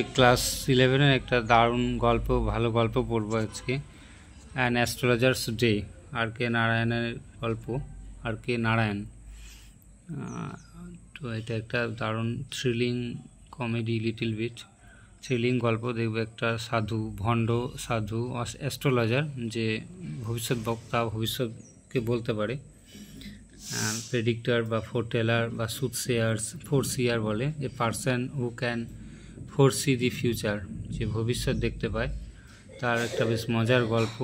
Class 11-এর একটা দারুণ গল্প, ভালো গল্প পড়বো আজকে। An astrologer's day, R K নারায়ণের গল্প। R K Narayan. তো এটা একটা দারুণ thrilling comedy, little bit thrilling গল্প। দেখবে একটা সাধু, ভণ্ড সাধু অ্যাস্ট্রোলজার, যে ভবিষ্যৎ বক্তা, ভবিষ্যৎকে বলতে পারে, প্রেডিক্টর বা ফোরটেলার বা ফোরসিয়ার বলে। A person who can foresee the future, যে ভবিষ্যৎ দেখতে পায়, তার একটা বেশ মজার গল্প।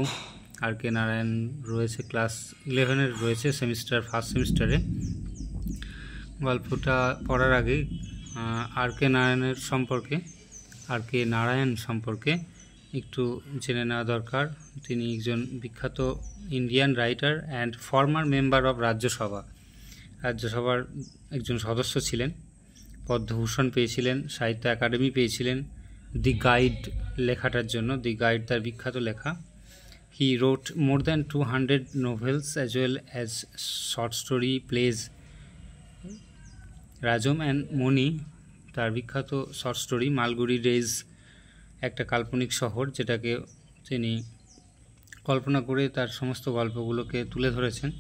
আর কে নারায়ণ রয়েছে ক্লাস 11-এর, রয়েছে ফার্স্ট সেমিস্টারে। গল্পটা পড়ার আগে আর কে নারায়ণ সম্পর্কে একটু জেনে নেওয়া দরকার। তিনি একজন বিখ্যাত Indian writer and former member of রাজ্যসভার একজন সদস্য ছিলেন। পদ্মভূষণ পেয়েছিলেন, সাহিত্য একাডেমি পেয়েছিলেন দি গাইড লেখাটার জন্য। দি গাইড তার বিখ্যাত লেখা। He wrote more than 200 novels as well as short story plays. Rajam and Mani তার বিখ্যাত শর্ট স্টোরি। মালগুড়ি ডেজ একটা কাল্পনিক শহর, যেটাকে তিনি কল্পনা করে তার সমস্ত গল্পগুলোকে তুলে ধরেছেন।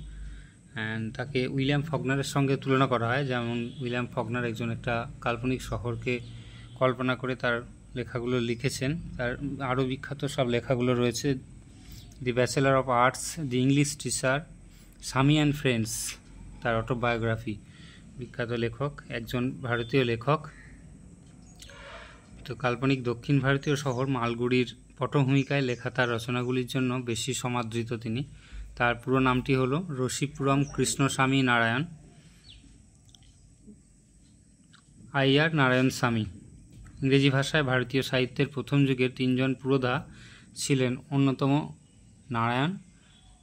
অ্যান্ড তাকে উইলিয়াম ফকনারের সঙ্গে তুলনা করা হয়। যেমন উইলিয়াম ফকনার একজন একটা কাল্পনিক শহরকে কল্পনা করে তার লেখাগুলো লিখেছেন। তার আরও বিখ্যাত সব লেখাগুলো রয়েছে। The bachelor of arts, the English teacher, Swami and friends তার অটোবায়োগ্রাফি। বিখ্যাত লেখক, একজন ভারতীয় লেখক। তো কাল্পনিক দক্ষিণ ভারতীয় শহর মালগুড়ির পটভূমিকায় লেখা তার রচনাগুলির জন্য বেশি সমাদৃত তিনি। তার পুরো নামটি হলো রসিপুরম কৃষ্ণস্বামী নারায়ণ, আইয়ার নারায়ণ স্বামী। ইংরেজি ভাষায় ভারতীয় সাহিত্যের প্রথম যুগের 3 জন পুরোধা ছিলেন অন্যতম নারায়ণ,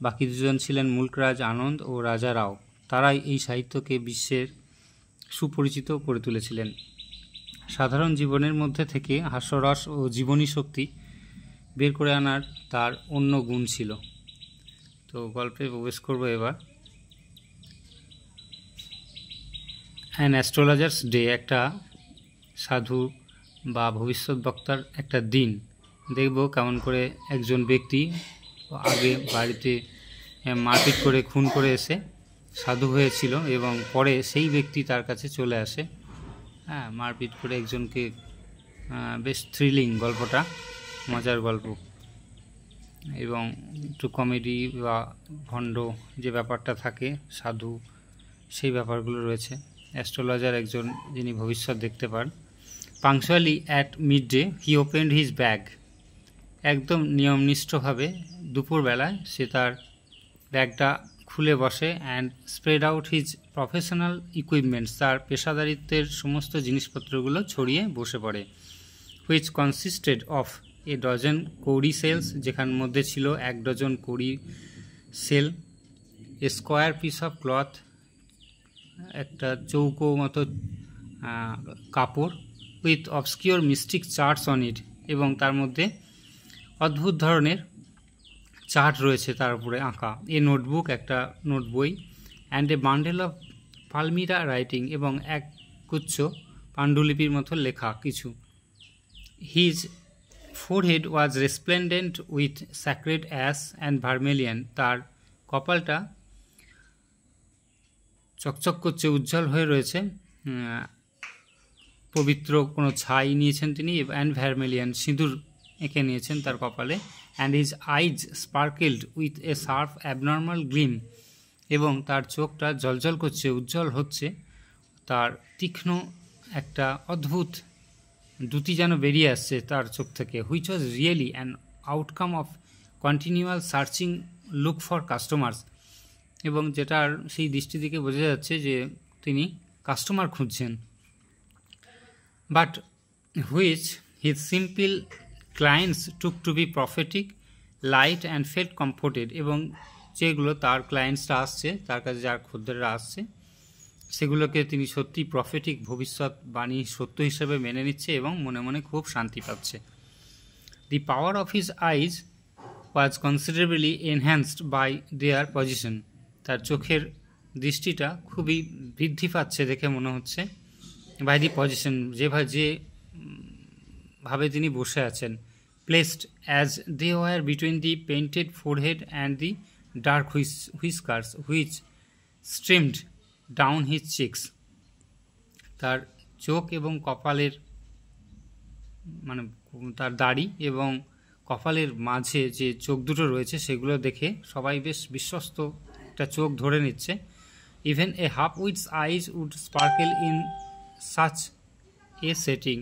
বাকি 2 জন ছিলেন মুলকরাজ আনন্দ ও রাজা রাও। তারাই এই সাহিত্যকে বিশ্বের সুপরিচিত করে তুলেছিলেন। সাধারণ জীবনের মধ্যে থেকে হাস্যরস ও জীবনী শক্তি বের করে আনার তার অন্য গুণ ছিল। তো গল্পে প্রবেশ করবো এবার। অ্যান অ্যাস্ট্রোলজার্স ডে, একটা সাধু বা ভবিষ্যৎ বক্তার একটা দিন। দেখব কেমন করে একজন ব্যক্তি আগে বাড়িতে মারপিট করে, খুন করে এসে সাধু হয়েছিল, এবং পরে সেই ব্যক্তি তার কাছে চলে আসে। মারপিট করে একজনকে। বেশ থ্রিলিং গল্পটা, মজার গল্প, এবং একটু কমেডি বা ভণ্ড যে ব্যাপারটা থাকে, সাধু, সেই ব্যাপারগুলো রয়েছে। অ্যাস্ট্রোলজার একজন যিনি ভবিষ্যৎ দেখতে পান। Punctually at midday he opened his bag. একদম নিয়মনিষ্ঠভাবে দুপুরবেলায় সে তার ব্যাগটা খুলে বসে। And spread out his professional equipments, তার পেশাদারিত্বের সমস্ত জিনিসপত্রগুলো ছড়িয়ে বসে পড়ে। Which consisted of a dozen cowrie shells, যেখান মধ্যে ছিল 1 ডজন কৌড়ি shell. A square piece of cloth, একটা চৌকো মতো কাপড়। With obscure mystic charts on it, এবং তার মধ্যে অদ্ভুত ধরনের চার্ট রয়েছে তার উপরে আঁকা। এ নোটবুক, একটা নোট বই। And a bundle of palmyra writing, এবং এক গুচ্ছ পাণ্ডুলিপির মতো লেখা কিছু। His forehead was resplendent with sacred ash and vermilion, তার কপালটা চকচক করছে, উজ্জ্বল হয়ে রয়েছে। পবিত্র কোনো ছাই নিয়েছেন তিনি। অ্যান্ড ভার্মেলিয়ান, সিঁদুর এঁকে নিয়েছেন তার কপালে। And his eyes sparkled with a sharp abnormal gleam, এবং তার চোখটা জ্বলজ্বল করছে, উজ্জ্বল হচ্ছে। তার তীক্ষ্ণ একটা অদ্ভুত দ্যুতি যেন বেরিয়ে আসছে তার চোখ থেকে। Which was really an outcome of continual searching look for customers, এবং যেটার সেই দৃষ্টি থেকে বোঝা যাচ্ছে যে তিনি কাস্টমার খুঁজছেন। But which his simple clients took to be prophetic light and felt comforted, এবং যেগুলো তার ক্লায়েন্টসরা আসছে, তার কাছে যার খদ্দেররা আসছে, সেগুলোকে তিনি সত্যি প্রফেটিক, ভবিষ্যৎবাণী সত্য হিসেবে মেনে নিচ্ছে এবং মনে মনে খুব শান্তি পাচ্ছে। The power of his eyes was considerably enhanced by their position, তার চোখের দৃষ্টিটা খুবই বৃদ্ধি পাচ্ছে দেখে মনে হচ্ছে। বাই দি পজিশন, যে ভাবে তিনি বসে আছেন, placed as they were between the painted forehead and the dark whiskers which streamed down his cheeks. তার চোখ এবং কপালের মানে তার দাড়ি এবং কপালের মাঝে যে চোখ দুটো রয়েছে সেগুলো দেখে সবাই বেশ বিশ্বস্ত একটা চোখ ধরে নিচ্ছে। Even a half wit's eyes would sparkle in such a setting,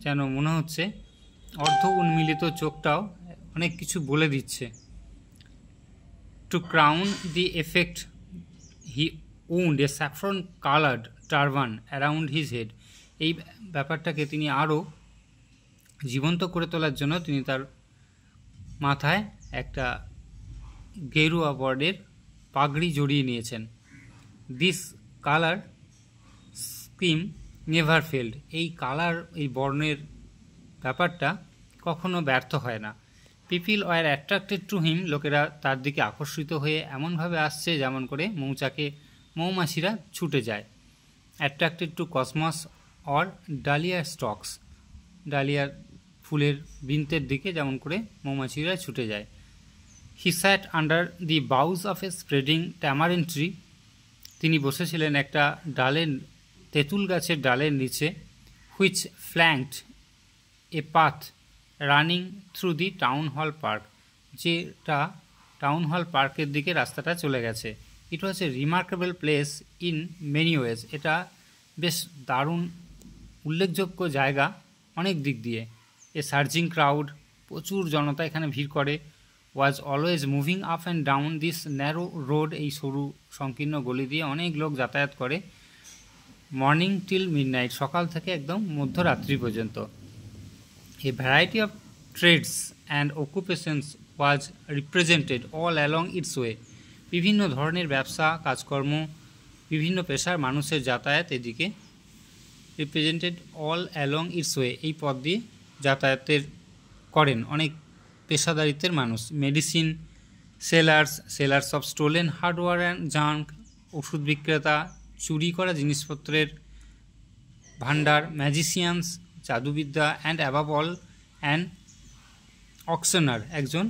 যেন মনে হচ্ছে অর্ধ উন্মিলিত চোখটাও অনেক কিছু বলে দিচ্ছে। To crown the effect he wound a saffron coloured turban around his head. এই ব্যাপারটাকে তিনি আরও জীবন্ত করে তোলার জন্য তিনি তার মাথায় একটা গেরুয়া বর্ডের পাগড়ি জড়িয়ে নিয়েছেন। This colour scheme never failed, এই কালার এই বর্ণের ব্যাপারটা কখনো ব্যর্থ হয় না। People were attracted to him, লোকেরা তার দিকে আকর্ষিত হয়ে এমনভাবে আসছে যেমন করে মৌমাছিরা ছুটে যায়। Attracted to cosmos or dahlia stalks, ডালিয়ার ফুলের বৃন্তের দিকে যেমন করে মৌমাছিরা ছুটে যায়। He sat under the boughs of a spreading tamarind tree, তিনি বসেছিলেন একটা ডালের তেঁতুল গাছের ডালের নিচে। Which flanked a path running through the town hall park, যেটা টাউন হল পার্কের দিকে রাস্তাটা চলে গেছে। It was a remarkable place in many ways, এটা বেশ দারুণ উল্লেখযোগ্য জায়গা অনেক দিক দিয়ে। এ সার্জিং ক্রাউড, প্রচুর জনতা এখানে ভিড় করে। Was always moving up and down this narrow road, এই সরু সংকীর্ণ গলি দিয়ে অনেক লোক যাতায়াত করে। মর্নিং টিল মিডনাইট, সকাল থেকে একদম মধ্যরাত্রি পর্যন্ত। A variety of trades and occupations was represented all along its way, বিভিন্ন ধরনের ব্যবসা কাজকর্ম, বিভিন্ন পেশার মানুষের যাতায়াত এদিকে। Represented all along its way, এই পথ দিয়ে যাতায়াতের করেন অনেক পেশাদারিত্বের মানুষ। Medicine sellers of stolen hardware and junk, ওষুধ বিক্রেতা, চুরি করা জিনিসপত্রের ভান্ডার। ম্যাজিশিয়ানস, জাদুবিদ্যা, and above all an auctioneer, একজন